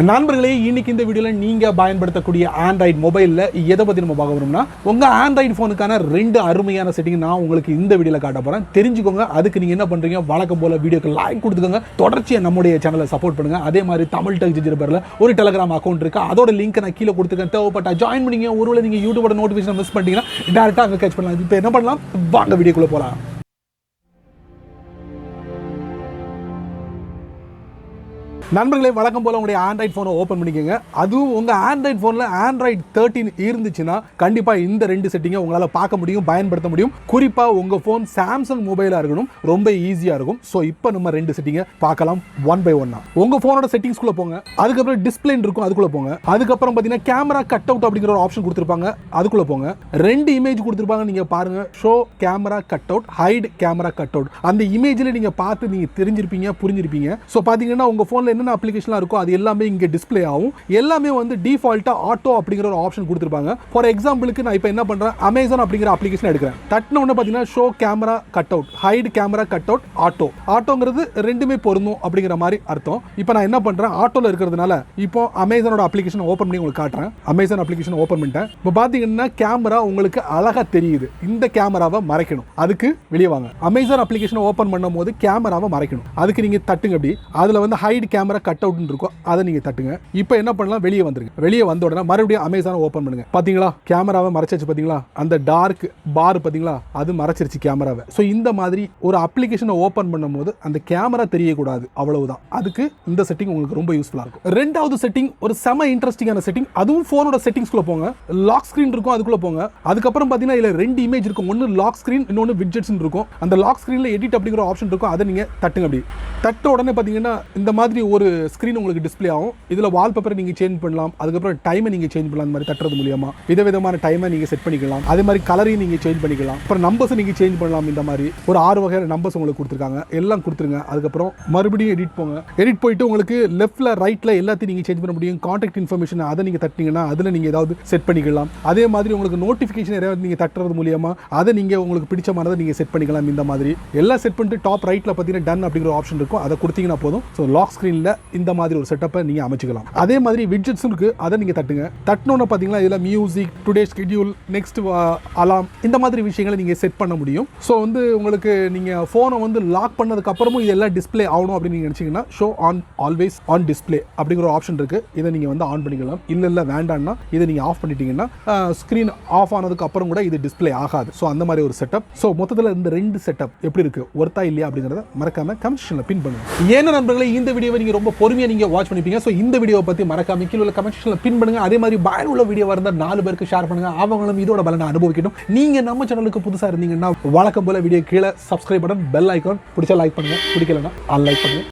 நண்பர்களே, இன்னைக்கு இந்த வீடியோவில் நீங்கள் பயன்படுத்தக்கூடிய ஆண்ட்ராய்டு மொபைலில் எதை பற்றி நம்ம பார்க்க போகிறோம்னா, உங்கள் ஆண்ட்ராய்டு ஃபோனுக்கான 2 அருமையான செட்டிங் நான் உங்களுக்கு இந்த வீடியோவில் காட்ட போகிறேன். தெரிஞ்சுக்கோங்க. அதுக்கு நீங்கள் என்ன பண்ணுறீங்க, வழக்கம் போல் வீடியோக்கு லைக் கொடுத்துக்கோங்க. தொடர்ச்சியாக நம்முடைய சேனலை சப்போர்ட் பண்ணுங்கள். அதே மாதிரி தமிழ் டெக் ஜிஜிபரில் ஒரு டெலிகிராம் அக்கௌண்ட் இருக்குது. அதோட லிங்க் நான் கீழே கொடுத்துருக்கேன். தேவைப்பட்டா ஜாயின் பண்ணிங்க. ஒருவேளை நீங்கள் யூடியூபோட நோட்டிஃபிகேஷன் மிஸ் பண்ணிட்டீங்கன்னா டேரெக்டாக அங்கே கேட்ச் பண்ணலாம். இப்போ என்ன பண்ணலாம், வாங்க வீடியோக்குள்ளே போகலாம். நண்பர்களே, வழக்கம் போல் உங்களுடைய ஆண்ட்ராய்டு ஃபோனை ஓப்பன் பண்ணிக்கோங்க. அதுவும் உங்கள் ஆண்ட்ராய்டு ஃபோனில் ஆண்ட்ராய்டு 13 இருந்துச்சுன்னா கண்டிப்பாக இந்த 2 செட்டிங்கை உங்களால் பார்க்க முடியும், பயன்படுத்த முடியும். குறிப்பாக உங்கள் ஃபோன் சாம்சங் மொபைலாக இருக்கணும், ரொம்ப ஈஸியாக இருக்கும். ஸோ இப்போ நம்ம 2 செட்டிங்கை பார்க்கலாம் ஒன் பை ஒன்னா. உங்கள் ஃபோனோட செட்டிங்ஸ்குள்ளே போங்க. அதுக்கப்புறம் டிஸ்பிளே இருக்கும், அதுக்குள்ளே போங்க. அதுக்கப்புறம் பார்த்தீங்கன்னா கேமரா கட் அவுட் அப்படிங்கிற ஒரு ஆப்ஷன் கொடுத்துருப்பாங்க, அதுக்குள்ளே போங்க. 2 இமேஜ் கொடுத்துருப்பாங்க, நீங்கள் பாருங்கள். Show camera cut out, hide camera cut out. அந்த இமேஜில் நீங்கள் பார்த்து நீங்கள் தெரிஞ்சிருப்பீங்க, புரிஞ்சிருப்பீங்க. ஸோ பார்த்தீங்கன்னா உங்கள் ஃபோனில் என்னென்ன அப்ளிகேஷன்லாம் இருக்கோ அது எல்லாமே இங்கே டிஸ்பிளே ஆகும். எல்லாமே வந்து டிஃபால்ட்டாக ஆட்டோ அப்படிங்கிற ஒரு ஆப்ஷன் கொடுத்துருப்பாங்க. ஃபார் எக்ஸாம்பிளுக்கு நான் இப்போ என்ன பண்ணுறேன், அமேசான் அப்படிங்கிற அப்ளிகேஷன் எடுக்கிறேன். தட்டின உடனே பார்த்தீங்கன்னா show camera cut out, hide camera cut out, auto. ஆட்டோங்கிறது ரெண்டுமே பொருந்தும் அப்படிங்கிற மாதிரி அர்த்தம். இப்போ நான் என்ன பண்ணுறேன், ஆட்டோவில் இருக்கிறதுனால இப்போ அமேசானோட அப்ளிகேஷன் ஓப்பன் பண்ணி உங்களுக்கு காட்டுறேன். அமேசான் அப்ளிகேஷன் ஓப்பன் பண்ணிட்டேன். இப்போ பார்த்தீங்கன்னா கேமரா உங்களுக்கு அழகாக தெரியுது. இந்த கேமராவை மறைக்கணும், அதுக்கு வெளியே வாங்க. அமேசான் அப்ளிகேஷன் ஓப்பன் பண்ணும் போது கேமராவை மறைக்கணும், அதுக்கு நீங்கள் தட்டுங்க. அப்படி அதில் வந்து ஹைட் கேமரா கட் அவுட் இருக்கும், அதை நீங்க தட்டுங்க. இப்போ என்ன பண்ணலாம், வெளியே வந்துருங்க. வெளியே வந்த உடனே மறுபடியும் அமேசான் ஓபன் பண்ணுங்க. பாத்தீங்களா, கேமராவை மறைச்சிருச்சு. பாத்தீங்களா, அந்த டார்க் பார் பாத்தீங்களா, அது மறைச்சிருச்சு கேமராவை. ஸோ இந்த மாதிரி ஒரு அப்ளிகேஷனை ஓபன் பண்ணும்போது அந்த கேமரா தெரியக்கூடாது, அவ்வளவுதான். அதுக்கு இந்த செட்டிங் உங்களுக்கு ரொம்ப யூஸ்ஃபுல்லா இருக்கும். ரெண்டாவது செட்டிங் ஒரு செம இன்ட்ரெஸ்டிங்கான செட்டிங். அதுவும் போனோட செட்டிங்ஸ்குள்ள போங்க. லாக் ஸ்கிரீன் இருக்கும், அதுக்குள்ள போங்க. அதுக்கப்புறம் பாத்தீங்கன்னா இதுல 2 இமேஜ் இருக்கும். ஒன்னு லாக் ஸ்கிரீன், இன்னொன்னு விட்ஜெட்ஸ் இருக்கும். அந்த லாக் ஸ்கிரீன்ல எடிட் அப்படிங்கிற ஆப்ஷன் இருக்கும், அதை நீங்க தட்டுங்க. அப்படி தட்ட உடனே பாத்தீங்கன்னா இந்த மாதிரி ஒரு ஸ்கிரீன் உங்களுக்கு டிஸ்பிளே ஆகும். இதுல வால்பேப்பரை நீங்க சேஞ்ச் பண்ணலாம். அதுக்கப்புறம் டைமை நீங்க சேஞ்ச் பண்ணலாம். அந்த மாதிரி தட்டுறது மூலமா விதவிதமான டைமை நீங்க செட் பண்ணிக்கலாம். அதே மாதிரி கலரையும் நீங்க சேஞ்ச் பண்ணிக்கலாம். அப்புறம் நம்பர்ஸ் நீங்க சேஞ்ச் பண்ணலாம். இந்த மாதிரி ஒரு 6 வகையான நம்பர்ஸ் உங்களுக்கு கொடுத்துருக்காங்க, எல்லாம் கொடுத்துருங்க. அதுக்கப்புறம் மறுபடியும் எடிட் போங்க. எடிட் போயிட்டு உங்களுக்கு லெஃப்ட்ல ரைட்ல எல்லாத்தையும் நீங்க சேஞ்ச் பண்ண முடியும். கான்டாக்ட் இன்ஃபர்மேஷன் அதை நீங்க தட்டினீங்கன்னா அதுல நீங்க ஏதாவது செட் பண்ணிக்கலாம். அதே மாதிரி உங்களுக்கு நோட்டிஃபிகேஷன் ஏதாவது நீங்க தட்டுறது மூலமா அதை நீங்க உங்களுக்கு பிடிச்சமானதை நீங்க செட் பண்ணிக்கலாம். இந்த மாதிரி எல்லாம் செட் பண்ணிட்டு டாப் ரைட்ல பார்த்தீங்கன்னா டன் அப்படிங்கிற ஆப்ஷன் இருக்கும், அதை கொடுத்தீங்கன்னா போதும். ஸோ லாக் ஸ்கிரீன்ல இந்த மாதிரி ஒரு செட்டப்பை நீங்க அமைச்சுக்கலாம். அதே மாதிரி விட்ஜெட்ஸ் இருக்கு, அதை நீங்க தட்டுங்க. தட்டணும்னு பாத்தீங்கன்னா இதுல மியூசிக், டுடே ஸ்கெட்யூல், நெக்ஸ்ட் அலாம், இந்த மாதிரி விஷயங்களை நீங்க செட் பண்ண முடியும். ஸோ வந்து உங்களுக்கு நீங்க போனை வந்து லாக் பண்ணதுக்கு அப்புறமும் இதெல்லாம் டிஸ்பிளே ஆகணும் அப்படின்னு நீங்க நினைச்சீங்கன்னா show on always on display அப்படிங்கிற ஆப்ஷன் இருக்கு, இதை நீங்க வந்து ஆன் பண்ணிக்கலாம். இல்ல வேண்டாம்னா இதை நீங்க ஆஃப் பண்ணிட்டீங்கன்னா ஸ்கிரீன் ஆஃப் ஆனதுக்கு அப்புறம் கூட இது டிஸ்பிளே ஆகாது. ஸோ அந்த மாதிரி ஒரு செட்டப். ஸோ மொத்தத்தில் இந்த 2 செட்டப் எப்படி இருக்கு, ஒர்த்தா இல்லையா அப்படிங்கறத மறக்காம கமெண்ட் செக்ஷன்ல பின் பண்ணுங்க. ஏன்னா நண்பர்களே, இந்த வீடியோவை நீங்க ரொம்ப பொறுமையா நீங்க வாட்ச் பண்ணிப்பீங்க. ஸோ இந்த வீடியோ பத்தி மறக்காம கீழே உள்ள கமெண்ட் செக்ஷன்ல பின் பண்ணுங்க. அதே மாதிரி பயனுள்ள வீடியோ இருந்தால் 4 பேருக்கு ஷேர் பண்ணுங்க, அவங்களும் இதோட பலனை அனுபவிக்கட்டும். நீங்க நம்ம சேனலுக்கு புதுசா இருந்தீங்கன்னா வழக்கம் போல வீடியோ கீழே சப்ஸ்கிரைப் பட்டன், பெல் ஐகான், பிடிச்சா லைக் பண்ணுங்க, பிடிக்கலன்னா அன்லைக் பண்ணுங்க.